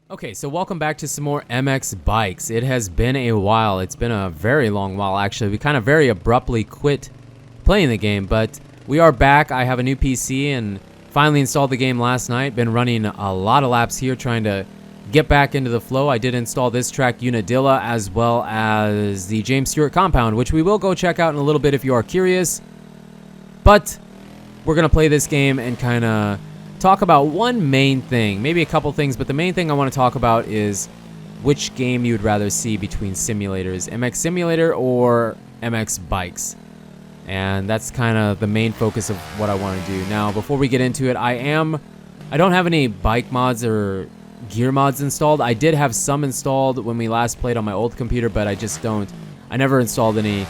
Okay, so welcome back to some more MX bikes. It has been a while. It's been a very long while, actually. We kind of very abruptly quit playing the game, but we are back. I have a new PC and finally installed the game last night. Been running a lot of laps here trying to get back into the flow. I did install this track, Unadilla, as well as the James Stewart compound, which we will go check out in a little bit if you are curious. But we're going to play this game and kind of talk about one main thing, maybe a couple things, but the main thing I want to talk about is which game you would rather see between simulators, MX Simulator or MX Bikes. And that's kind of the main focus of what I want to do. Now, before we get into it, I don't have any bike mods or gear mods installed. I did have some installed when we last played on my old computer, but I never installed any.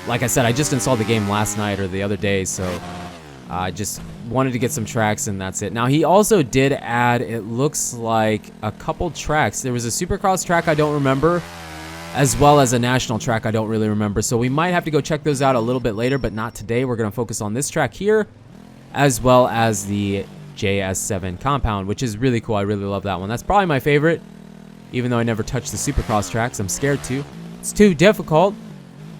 Like I said, I just installed the game last night or the other day, so I just wanted to get some tracks and that's it. Now, he also did add, it looks like, a couple tracks. There was a Supercross track I don't remember, as well as a national track I don't really remember. So we might have to go check those out a little bit later, but not today. We're going to focus on this track here, as well as the JS7 compound, which is really cool. I really love that one. That's probably my favorite, even though I never touched the Supercross tracks. I'm scared to. It's too difficult.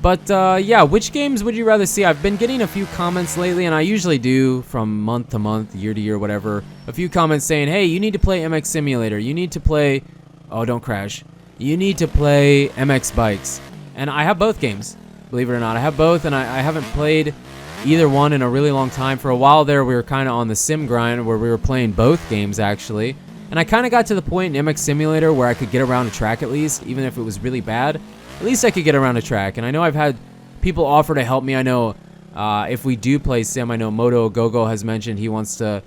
But, yeah, which games would you rather see? I've been getting a few comments lately, and I usually do from month to month, year to year, whatever. A few comments saying, hey, you need to play MX Simulator. You need to play... Oh, don't crash. You need to play MX Bikes. And I have both games, believe it or not. I have both, and I haven't played either one in a really long time. For a while there, we were kind of on the sim grind where we were playing both games, actually. And I kind of got to the point in MX Simulator where I could get around a track at least, even if it was really bad. At least I could get around a track, and I know I've had people offer to help me. I know if we do play sim, I know Moto Gogo has mentioned he wants to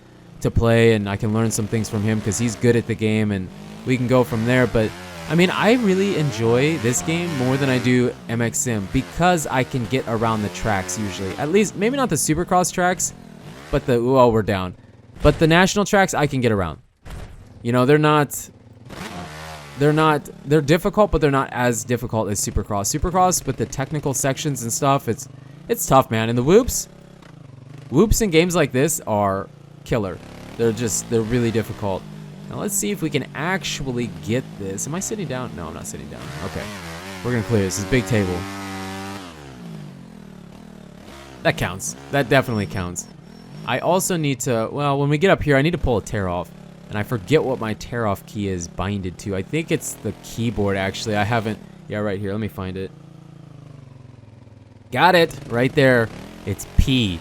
play, and I can learn some things from him because he's good at the game, and we can go from there. But I mean, I really enjoy this game more than I do MX Sim because I can get around the tracks usually. At least, maybe not the Supercross tracks, but we're down. But the national tracks, I can get around. You know, they're difficult, but they're not as difficult as Supercross. Supercross with the technical sections and stuff, it's tough, man. And the whoops in games like this are killer. They're really difficult. Now let's see if we can actually get this. Am I sitting down? No, I'm not sitting down. Okay, we're gonna clear this. This is big table. That counts. That definitely counts. I also need to, well, when we get up here, I need to pull a tear off. And I forget what my tear-off key is binded to. I think it's the keyboard, actually. I haven't... Yeah, right here. Let me find it. Got it. Right there. It's P.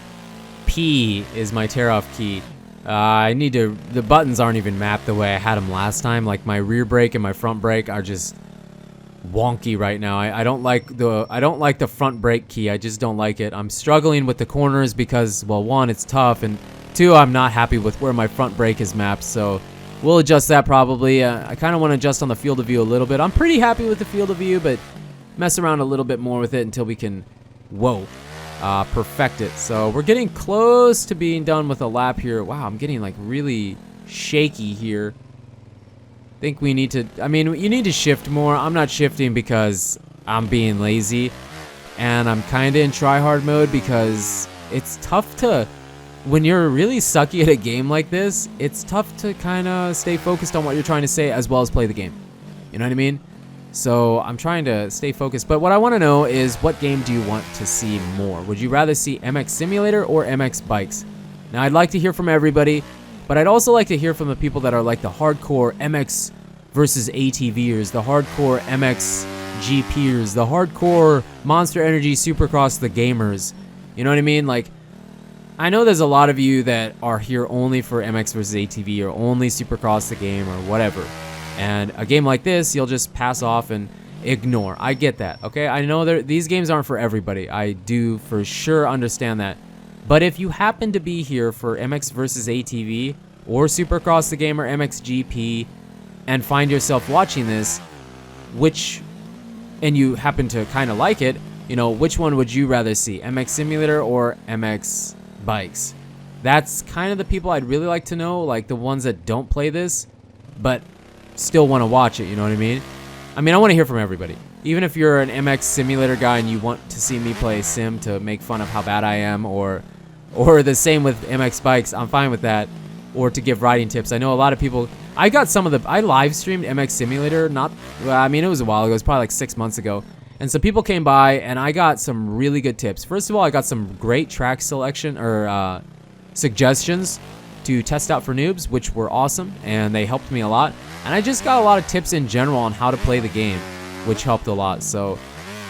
P is my tear-off key. I need to... The buttons aren't even mapped the way I had them last time. Like, my rear brake and my front brake are just wonky right now. I don't like the front brake key. I just don't like it. I'm struggling with the corners because, well, one, it's tough, and... Two, I'm not happy with where my front brake is mapped, so we'll adjust that probably. I kind of want to adjust on the field of view a little bit. I'm pretty happy with the field of view, but mess around a little bit more with it until we can, perfect it. So we're getting close to being done with a lap here. Wow, I'm getting like really shaky here. Think we need to, you need to shift more. I'm not shifting because I'm being lazy, and I'm kind of in try-hard mode because it's tough to... When you're really sucky at a game like this, it's tough to kind of stay focused on what you're trying to say as well as play the game. You know what I mean? So I'm trying to stay focused. But what I want to know is, what game do you want to see more? Would you rather see MX Simulator or MX Bikes? Now, I'd like to hear from everybody, but I'd also like to hear from the people that are like the hardcore MX versus ATVers, the hardcore MX GPers, the hardcore Monster Energy Supercross, the gamers. You know what I mean? Like, I know there's a lot of you that are here only for MX versus ATV or only Supercross the game or whatever. And a game like this, you'll just pass off and ignore. I get that, okay? I know these games aren't for everybody. I do for sure understand that. But if you happen to be here for MX versus ATV or Supercross the game or MX GP and find yourself watching this, and you happen to kind of like it, you know, which one would you rather see? MX Simulator or MX Bikes? That's kind of the people I'd really like to know, like the ones that don't play this but still want to watch it. You know what I mean? I want to hear from everybody. Even if you're an MX Simulator guy and you want to see me play sim to make fun of how bad I am, or the same with MX Bikes, I'm fine with that. or to give riding tips. I know a lot of people. I got some of the. I live streamed MX Simulator. Not. Well, I mean, it was a while ago. It was probably like 6 months ago. And some people came by, and I got some really good tips. First of all, I got some great track selection or suggestions to test out for noobs, which were awesome, and they helped me a lot. And I just got a lot of tips in general on how to play the game, which helped a lot. So,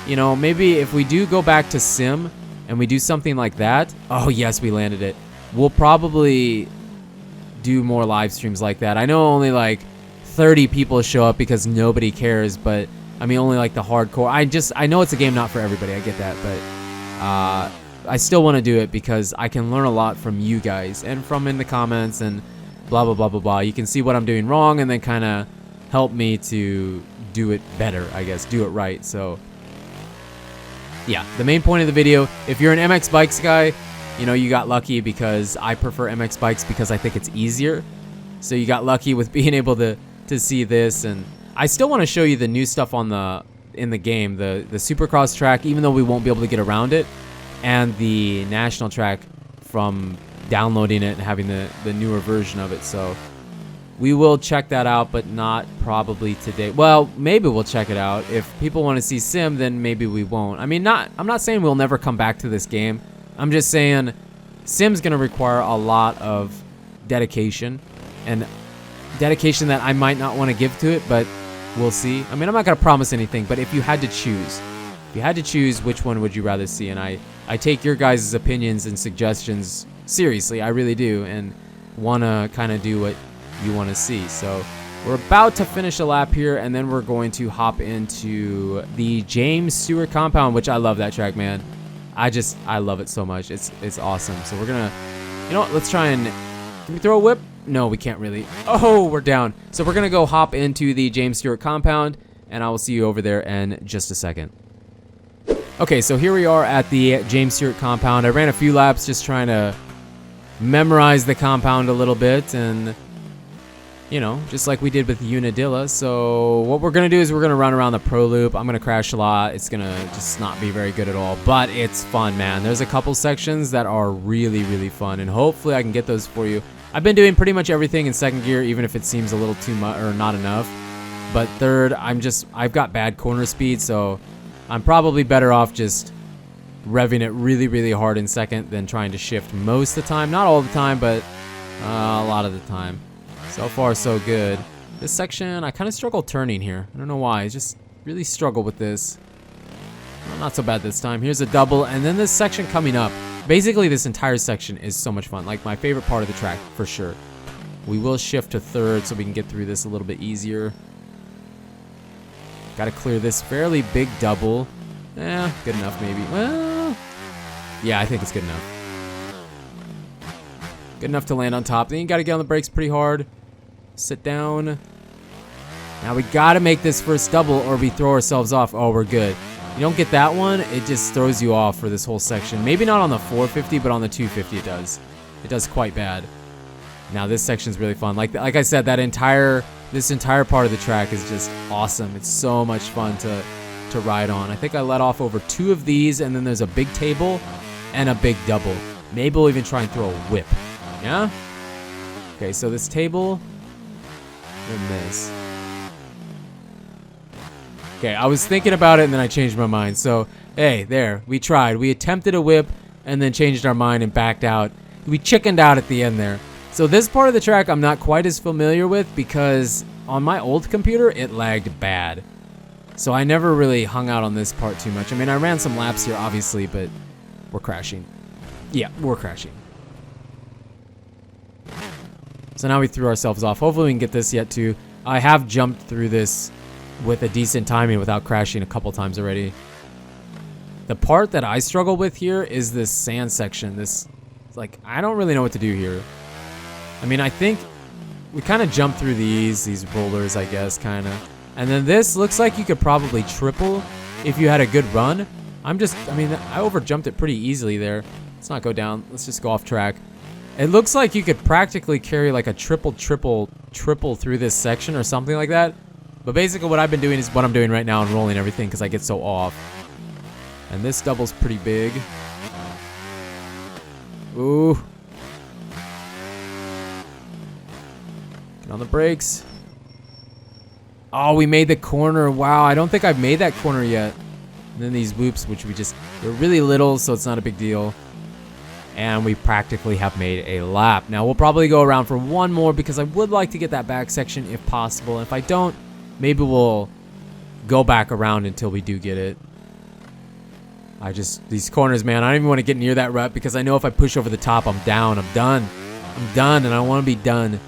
you know, maybe if we do go back to Sim and we do something like that. Oh, yes, we landed it. We'll probably do more live streams like that. I know only like 30 people show up because nobody cares, but I mean only like the hardcore. I know it's a game not for everybody. I get that, but I still want to do it because I can learn a lot from you guys and from in the comments and blah blah blah blah blah. You can see what I'm doing wrong and then kind of help me to do it better, I guess, do it right. So yeah, the main point of the video, if you're an MX bikes guy, you know, you got lucky because I prefer MX bikes because I think it's easier. So you got lucky with being able to see this. And I still want to show you the new stuff on in the game, the Supercross track, even though we won't be able to get around it, and the national track from downloading it and having the newer version of it. So we will check that out, but not probably today. Well, maybe we'll check it out. If people want to see Sim, then maybe we won't. I mean, I'm not saying we'll never come back to this game. I'm just saying Sim's going to require a lot of dedication, and dedication that I might not want to give to it, but we'll see. I mean, I'm not going to promise anything, but if you had to choose, which one would you rather see? And I take your guys' opinions and suggestions seriously. I really do, and want to kind of do what you want to see. So we're about to finish a lap here, and then we're going to hop into the James Stewart compound, which I love that track, man. I love it so much. It's awesome. So we're gonna, you know what, let's try and, can we throw a whip? No, we can't really. Oh, we're down. So we're gonna go hop into the James Stewart compound, and I will see you over there in just a second. Okay, so here we are at the James Stewart compound. I ran a few laps just trying to memorize the compound a little bit, and you know, just like we did with Unadilla. So what we're gonna do is we're gonna run around the pro loop. I'm gonna crash a lot. It's gonna just not be very good at all, but it's fun, man. There's a couple sections that are really, really fun, and hopefully I can get those for you. I've been doing pretty much everything in second gear, even if it seems a little too much or not enough. But third, I've got bad corner speed, so I'm probably better off just revving it really, really hard in second than trying to shift most of the time. Not all the time, but a lot of the time. So far, so good. This section, I kind of struggle turning here. I don't know why. I just really struggle with this. Well, not so bad this time. Here's a double, and then this section coming up. Basically, this entire section is so much fun. Like, my favorite part of the track, for sure. We will shift to third so we can get through this a little bit easier. Got to clear this fairly big double. Good enough, maybe. Well, yeah, I think it's good enough. Good enough to land on top. Then you got to get on the brakes pretty hard. Sit down. Now we got to make this first double or we throw ourselves off. Oh, we're good. You don't get that one, it just throws you off for this whole section. Maybe not on the 450, but on the 250 it does. It does quite bad. Now this section's really fun. Like I said, this entire part of the track is just awesome. It's so much fun to ride on. I think I let off over 2 of these, and then there's a big table and a big double. Maybe we'll even try and throw a whip. Yeah? Okay, so this table and this. Okay, I was thinking about it and then I changed my mind. So, hey, there, we tried. We attempted a whip and then changed our mind and backed out. We chickened out at the end there. So this part of the track I'm not quite as familiar with because on my old computer it lagged bad. So I never really hung out on this part too much. I mean, I ran some laps here obviously, but we're crashing. Yeah, we're crashing. So now we threw ourselves off. Hopefully we can get this yet too. I have jumped through this with a decent timing without crashing a couple times already. The part that I struggle with here is this sand section. This, like, I don't really know what to do here. I mean, I think we kind of jump through these rollers, I guess, kind of. And then this looks like you could probably triple if you had a good run. I mean, I overjumped it pretty easily there. Let's not go down. Let's just go off track. It looks like you could practically carry like a triple through this section or something like that. But basically what I've been doing is what I'm doing right now and rolling everything because I get so off. And this double's pretty big. Ooh. On the brakes. Oh, we made the corner. Wow, I don't think I've made that corner yet. And then these whoops, which they're really little, so it's not a big deal. And we practically have made a lap. Now, we'll probably go around for one more because I would like to get that back section if possible. And if I don't, maybe we'll go back around until we do get it. These corners, man, I don't even want to get near that rut because I know if I push over the top, I'm down. I'm done. I'm done, and I want to be done.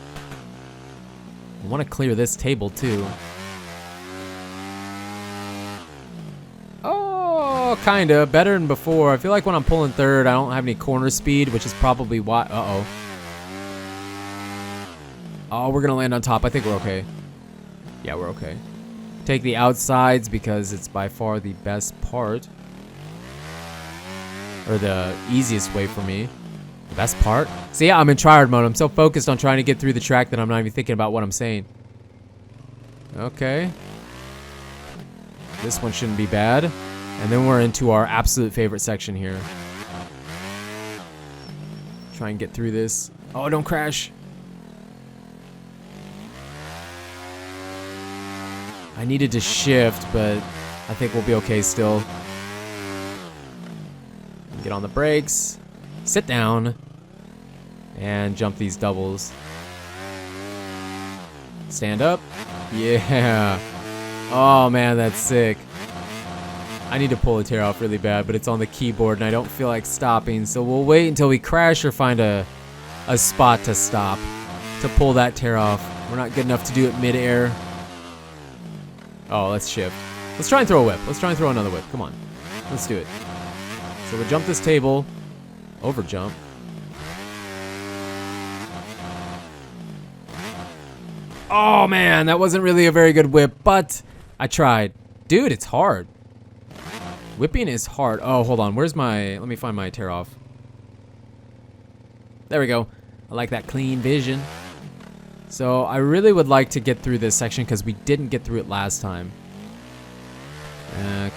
I want to clear this table, too. Oh, kind of. Better than before. I feel like when I'm pulling third, I don't have any corner speed, which is probably why... Uh-oh. Oh, we're going to land on top. I think we're okay. Yeah, we're okay. Take the outsides because it's by far the best part. Or the easiest way for me. The best part? See, yeah, I'm in tryhard mode. I'm so focused on trying to get through the track that I'm not even thinking about what I'm saying. Okay. This one shouldn't be bad. And then we're into our absolute favorite section here. Try and get through this. Oh, don't crash. I needed to shift, but I think we'll be okay still. Get on the brakes. Sit down. And jump these doubles. Stand up. Yeah. Oh, man, that's sick. I need to pull a tear off really bad, but it's on the keyboard, and I don't feel like stopping. So we'll wait until we crash or find a spot to stop to pull that tear off. We're not good enough to do it mid-air. Oh, let's shift. Let's try and throw a whip. Let's try and throw another whip. Come on. Let's do it. So we'll jump this table. Over jump. Oh, man, that wasn't really a very good whip, but I tried. Dude, it's hard. Whipping is hard. Oh, hold on. Where's my... Let me find my tear off. There we go. I like that clean vision. So I really would like to get through this section because we didn't get through it last time.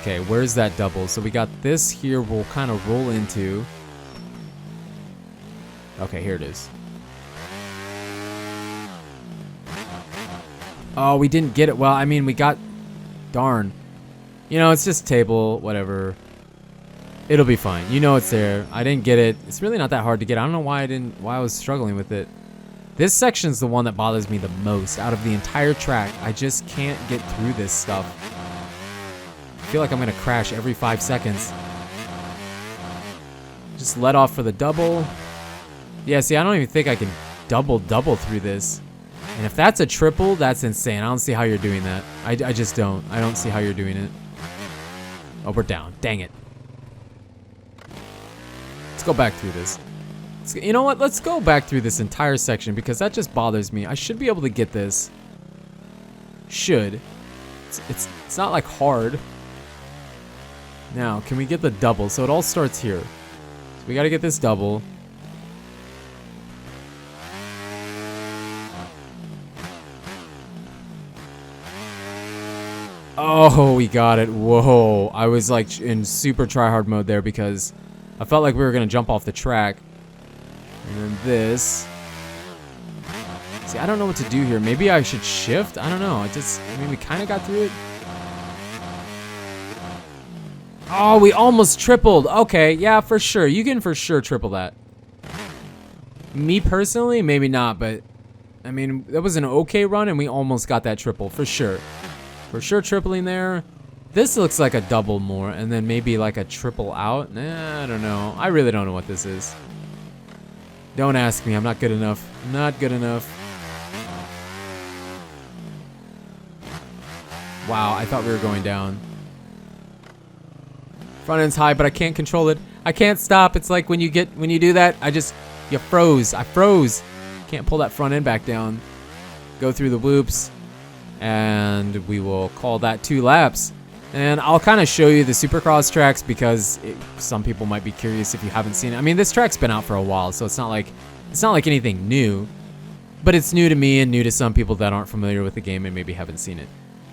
Okay, where's that double? So we got this here we'll kind of roll into. Okay, here it is. Oh, we didn't get it. Well, I mean, we got... Darn. You know, it's just table, whatever. It'll be fine. You know it's there. I didn't get it. It's really not that hard to get. I don't know why I was struggling with it. This section's the one that bothers me the most out of the entire track. I just can't get through this stuff. I feel like I'm gonna crash every 5 seconds. Just let off for the double. Yeah, see, I don't even think I can double through this. And if that's a triple, that's insane. I don't see how you're doing that. I just don't. I don't see how you're doing it. Oh, we're down. Dang it. Let's go back through this. You know what? Let's go back through this entire section because that just bothers me. I should be able to get this. Should. It's not like hard. Now, can we get the double? So it all starts here. So we got to get this double. Oh, we got it. Whoa. I was like in super tryhard mode there because I felt like we were going to jump off the track. And then this. See, I don't know what to do here. Maybe I should shift? I don't know. I mean, we kind of got through it. Oh, we almost tripled. Okay, yeah, for sure. You can for sure triple that. Me personally, maybe not, but I mean, that was an okay run and we almost got that triple for sure. For sure tripling there. This looks like a double more and then maybe like a triple out. Nah, I don't know. I really don't know what this is. Don't ask me. I'm not good enough. Not good enough. Wow, I thought we were going down. Front end's high, but I can't control it. I can't stop. It's like when you do that, you froze. I froze. Can't pull that front end back down. Go through the whoops. And we will call that 2 laps. And I'll kind of show you the Supercross tracks because some people might be curious if you haven't seen it. I mean, this track's been out for a while, so it's not like anything new. But it's new to me and new to some people that aren't familiar with the game and maybe haven't seen it.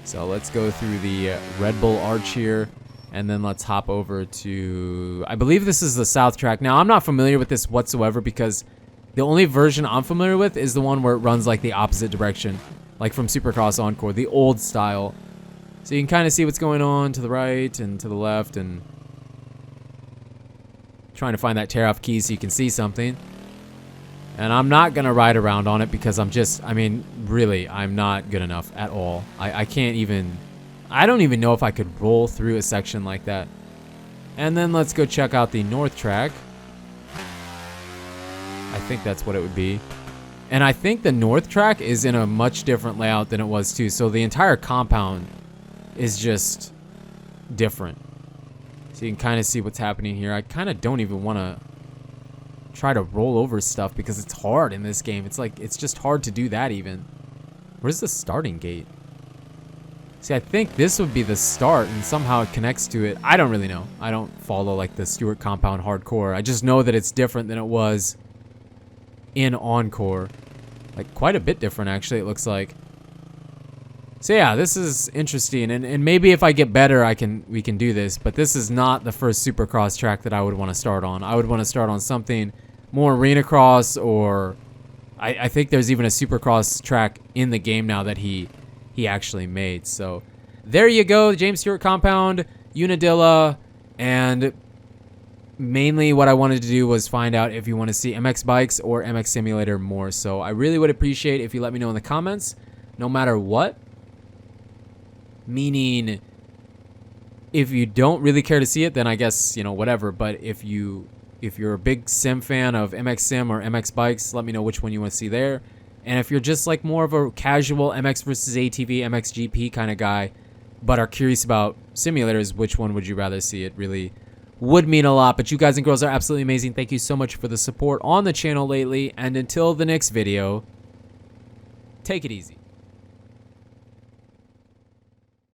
So let's go through the Red Bull Arch here. And then let's hop over to... I believe this is the South track. Now, I'm not familiar with this whatsoever because The only version I'm familiar with is the one where it runs like the opposite direction, like from Supercross Encore, the old style. So you can kind of see what's going on to the right and to the left, and trying to find that tear off key so you can see something. And I'm not going to ride around on it because I mean, really, I'm not good enough at all. I can't even, I don't even know if I could roll through a section like that. And then let's go check out the north track. I think that's what it would be. And I think the north track is in a much different layout than it was too. So the entire compound is just different. So you can kind of see what's happening here. I kind of don't even want to try to roll over stuff because it's hard in this game. It's like, it's just hard to do that even. Where's the starting gate? See, I think this would be the start and somehow it connects to it. I don't really know. I don't follow like the Stewart compound hardcore. I just know that it's different than it was in Encore. Like quite a bit different actually, it looks like. So yeah, this is interesting, and maybe if I get better we can do this, but this is not the first Supercross track that I would want to start on. I would want to start on something more arena cross, or I think there's even a Supercross track in the game now that he actually made. So there you go, James Stewart compound, Unadilla, and mainly what I wanted to do was find out if you want to see MX Bikes or MX Simulator more. So I really would appreciate if you let me know in the comments, no matter what. Meaning, if you don't really care to see it, then I guess, you know, whatever. But if you're a big sim fan of MX Sim or MX Bikes, let me know which one you want to see there. And if you're just like more of a casual MX versus ATV, MX GP kind of guy, but are curious about simulators, which one would you rather see? It really would mean a lot. But you guys and girls are absolutely amazing. Thank you so much for the support on the channel lately. And until the next video, take it easy.